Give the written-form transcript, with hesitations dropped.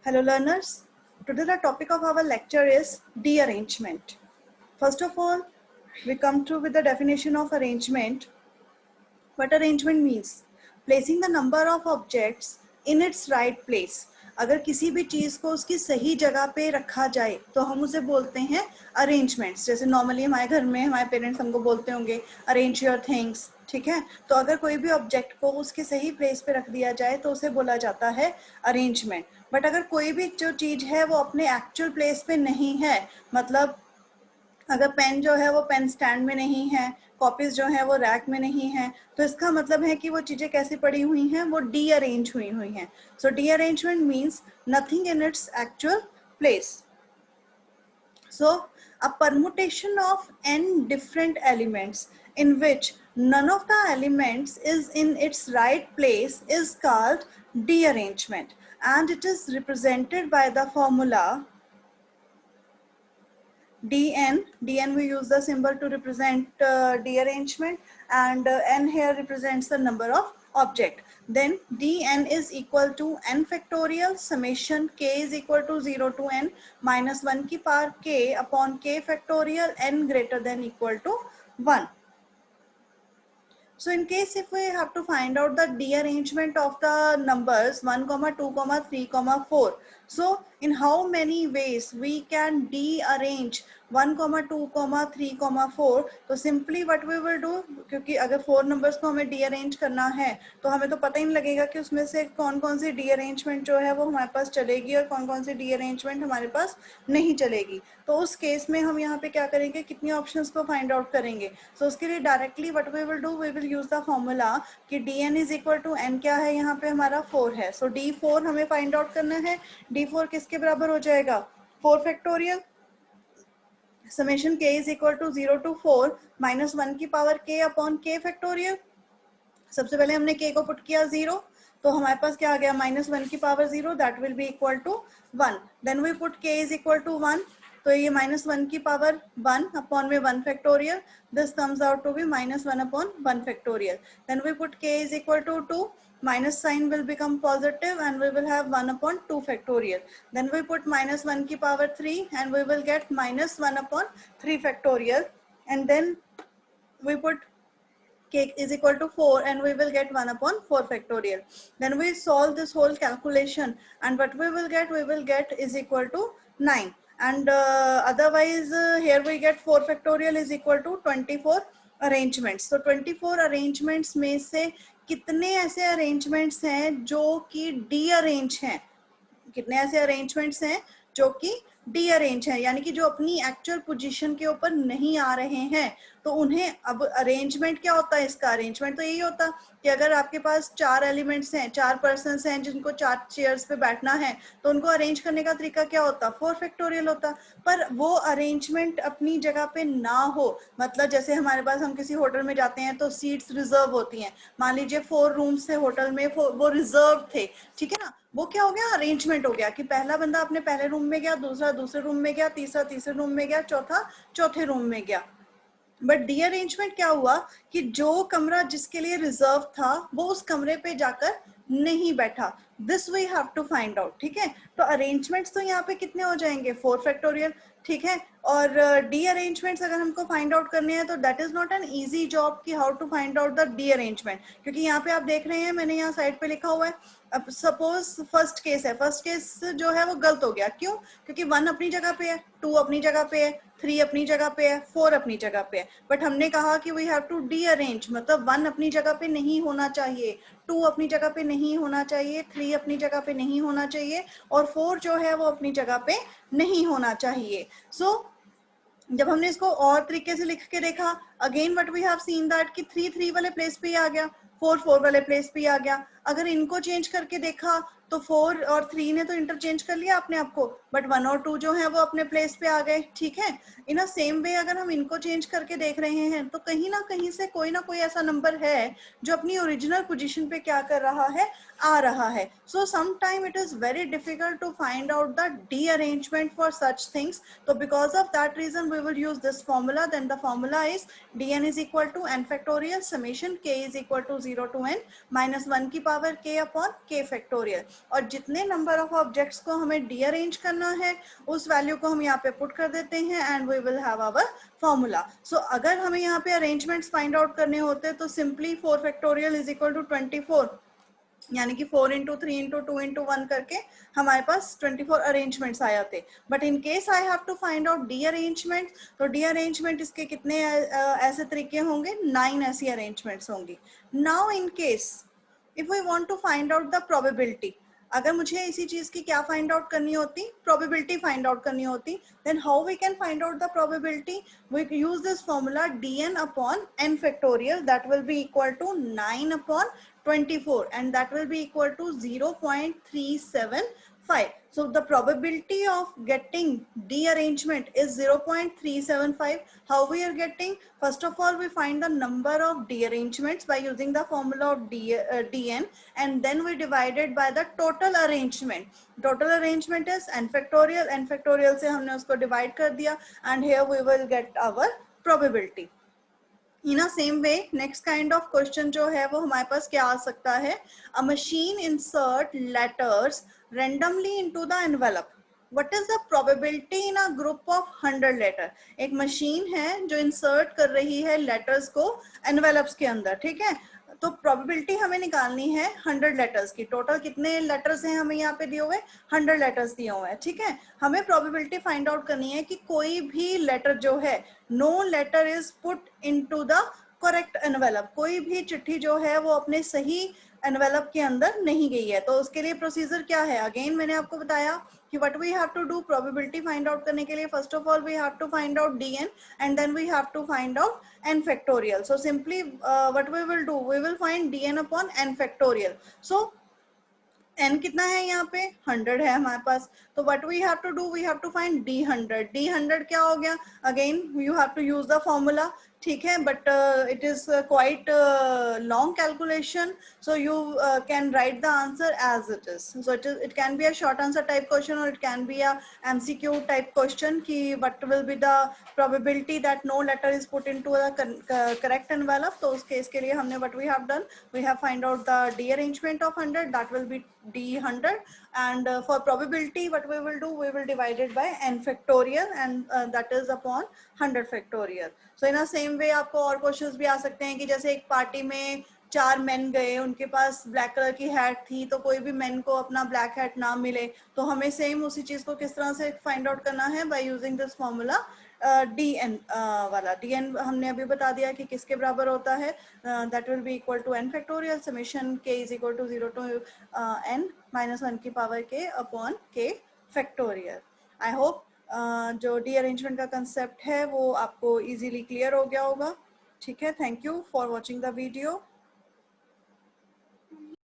Hello learners, today the topic of our lecture is de-arrangement. First of all, we come through with the definition of arrangement. What arrangement means? Placing the number of objects in its right place. अगर किसी भी चीज़ को उसकी सही जगह पे रखा जाए तो हम उसे बोलते हैं अरेंजमेंट्स. जैसे नॉर्मली हमारे घर में हमारे पेरेंट्स हमको बोलते होंगे अरेंज योर थिंग्स, ठीक है. तो अगर कोई भी ऑब्जेक्ट को उसके सही प्लेस पे रख दिया जाए तो उसे बोला जाता है अरेंजमेंट. बट अगर कोई भी जो चीज़ है वो अपने एक्चुअल प्लेस पे नहीं है, मतलब अगर पेन जो है वो पेन स्टैंड में नहीं है, कॉपीज जो है वो रैक में नहीं है, तो इसका मतलब है कि वो चीज़ें कैसी पड़ी हुई हैं, वो डी अरेंज हुई हुई हैं. So derangement means nothing in its actual place. So a permutation of n different elements in which none of the elements is in its right place is called de-arrangement, and it is represented by the formula dn. We use the symbol to represent de-arrangement, and n here represents the number of object. Then dn is equal to n factorial summation k is equal to 0 to n minus 1 की power k upon k factorial n greater than equal to 1. So in case if we have to find out the de-arrangement of the numbers 1, 2, 3, 4. So in how many ways we can de-arrange 1, 2, 3, 4. तो simply what we will do, क्योंकि अगर 4 numbers को हमें de-arrange करना है तो हमें तो पता ही नहीं लगेगा कि उसमें से कौन कौन सी de-arrangement जो है वो हमारे पास चलेगी और कौन कौन सी de-arrangement हमारे पास नहीं चलेगी. तो उस केस में हम यहाँ पे क्या करेंगे, कितनी ऑप्शंस को फाइंड आउट करेंगे. सो उसके लिए directly what we will do, we will use the formula कि dn is equal to n क्या है, यहाँ पे हमारा 4 है. सो d4 हमें फाइंड आउट करना है. d4 किसके बराबर हो जाएगा, 4 factorial summation k is equal to 0 to 4 minus 1 की power k upon k factorial. सबसे पहले हमने k को पुट किया 0, तो हमारे पास क्या आ गया, माइनस 1 की power 0, that will be equal to 1. Then we put k is equal to 1, तो ये माइनस 1 की पावर 1 अपॉन में 1 factorial, this comes out to be minus 1 upon 1 factorial. Then we put k is equal to 2, minus sign will become positive and we will have 1 upon 2 factorial. Then we put minus 1 की power 3 and we will get minus 1 upon 3 factorial, and then we put k is equal to 4 and we will get 1 upon 4 factorial. Then we solve this whole calculation and what we will get is equal to 9, and otherwise here we get 4 factorial is equal to 24 arrangements. So 24 arrangements में से कितने ऐसे arrangements हैं जो कि D arrange हैं, कितने ऐसे अरेंजमेंट्स हैं जो कि डी अरेंज है, यानी कि जो अपनी एक्चुअल पोजीशन के ऊपर नहीं आ रहे हैं, तो उन्हें अब अरेंजमेंट क्या होता है, इसका अरेंजमेंट तो यही होता कि अगर आपके पास 4 एलिमेंट्स हैं, 4 पर्सन्स हैं जिनको 4 चेयर्स पे बैठना है, तो उनको अरेंज करने का तरीका क्या होता, 4 फैक्टोरियल होता. पर वो अरेंजमेंट अपनी जगह पे ना हो, मतलब जैसे हमारे पास हम किसी होटल में जाते हैं तो सीट्स रिजर्व होती हैं, मान लीजिए 4 रूम्स थे होटल में, वो रिजर्व थे, ठीक है ना. वो क्या हो गया, अरेंजमेंट हो गया कि पहला बंदा अपने पहले रूम में गया, दूसरा दूसरे रूम में गया, तीसरा तीसरे रूम में गया, चौथा चौथे रूम में गया. बट डी अरेंजमेंट क्या हुआ कि जो कमरा जिसके लिए रिजर्व था वो उस कमरे पे जाकर नहीं बैठा. This we have to find out, ठीक है. तो अरेंजमेंट्स तो यहाँ पे कितने हो जाएंगे, 4 फैक्टोरियल, ठीक है. और डी अरेंजमेंट्स अगर हमको फाइंड आउट करने हैं तो that is not an easy job कि how to find out the derangement, क्योंकि यहाँ पे आप देख रहे हैं मैंने यहाँ साइड पे लिखा हुआ है. अब सपोज फर्स्ट केस है, फर्स्ट केस जो है वो गलत हो गया, क्यों, क्योंकि 1 अपनी जगह पे है, 2 अपनी जगह पे है, 3 अपनी जगह पे है, 4 अपनी जगह पे है. बट हमने कहा कि we have to derange, मतलब 1 अपनी जगह पे नहीं होना चाहिए, 2 अपनी जगह पे नहीं होना चाहिए, 3 अपनी जगह पे नहीं होना चाहिए, और 4 जो है वो अपनी जगह पे नहीं होना चाहिए. सो जब हमने इसको और तरीके से लिख के देखा, again what we have seen that कि 3 3 वाले प्लेस पे ही आ गया, 4 4 वाले प्लेस पे ही आ गया. अगर इनको चेंज करके देखा तो 4 और 3 ने तो इंटरचेंज कर लिया अपने आप को, बट 1 और 2 जो है वो अपने प्लेस पे आ गए, ठीक है. इन अ सेम वे अगर हम इनको चेंज करके देख रहे हैं तो कहीं ना कहीं से कोई ना कोई ऐसा नंबर है जो अपनी ओरिजिनल पोजीशन पे क्या कर रहा है, आ रहा है. So sometime it is very difficult to find out the derangement for such things. तो because of that reason we will use this formula. Then the formula is dn is equal to n factorial summation k is equal to 0 to n minus 1 की power k upon k factorial, और जितने number of objects को हमें डीअरेंज करना है उस value को हम यहाँ पे पुट कर देते हैं and we will have our formula. So अगर हमें यहाँ पे अरेंजमेंट्स फाइंड आउट करने होते तो simply 4 factorial is equal to 24, यानी कि 4 इंटू 3 इंटू 2 इंटू 1 करके हमारे पास 24 अरेंजमेंट्स आए थे. But in case I have to find out derangement, तो डी अरेंजमेंट इसके कितने ऐसे तरीके होंगे, 9 ऐसी अरेंजमेंट्स होंगी. Now in case if we want to find out the probability, अगर मुझे इसी चीज की क्या फाइंड आउट करनी होती, प्रोबेबिलिटी फाइंड आउट करनी होती, then how we can find out the probability, we use this formula dn upon n factorial, that will be equal to 9 upon 24 and that will be equal to 0.375. So the probability of getting D arrangement is 0.375. How we are getting? First of all, we find the number of D arrangements by using the formula of dn, and then we divide it by the total arrangement. Total arrangement is n factorial. N factorial से हमने उसको divide कर दिया and here we will get our probability. In a same way, next kind of question जो है वो हमारे पास क्या आ सकता है, a machine insert letters randomly into the envelope. What is the probability in a group of 100 letter? एक machine है जो इंसर्ट कर रही है लेटर्स को एनवेलप्स के अंदर, ठीक है. तो प्रोबेबिलिटी हमें निकालनी है 100 लेटर्स की. टोटल कितने लेटर्स हैं हमें यहाँ पे दिए हुए, 100 लेटर्स दिए हुए हैं, ठीक है. हमें प्रोबेबिलिटी फाइंड आउट करनी है कि कोई भी लेटर जो है, no letter is put into the correct envelope, कोई भी चिट्ठी जो है वो अपने सही एनवेलप के अंदर नहीं गई है. तो उसके लिए प्रोसीजर क्या है, अगेन मैंने आपको बताया कि what we have to do, probability find out करने के लिए first of all we have to find out dn and then we have to find out n factorial. So simply what we will do, we will find dn upon n factorial. So n कितना है यहाँ पे, 100 है हमारे पास. तो what we have to do, we have to find d100. d100 क्या हो गया, again you have to use the formula, ठीक है. But it is quite long calculation, so you can write the answer as it is. So it can be a short answer type question or it can be a MCQ type question कि what will be the probability that no letter is put into the correct envelope. तो उस case के लिए हमने what we have done, we have find out the D arrangement of 100, that will be D100, and for probability what we will do, we will divide it by n factorial and that is upon 100 factorial. So in a same way आपको और questions भी आ सकते हैं कि जैसे एक party में 4 main गए, उनके पास ब्लैक कलर की हैट थी, तो कोई भी मेन को अपना ब्लैक हैट ना मिले, तो हमें सेम उसी चीज को किस तरह से फाइंड आउट करना है, by using this formula dn वाला. dn हमने अभी बता दिया कि किसके बराबर होता है, that will be equal to n factorial summation k is equal to 0 to n minus 1 की power k upon k factorial. I hope जो डी अरेंजमेंट का कंसेप्ट है वो आपको इजीली क्लियर हो गया होगा, ठीक है. Thank you for watching the video.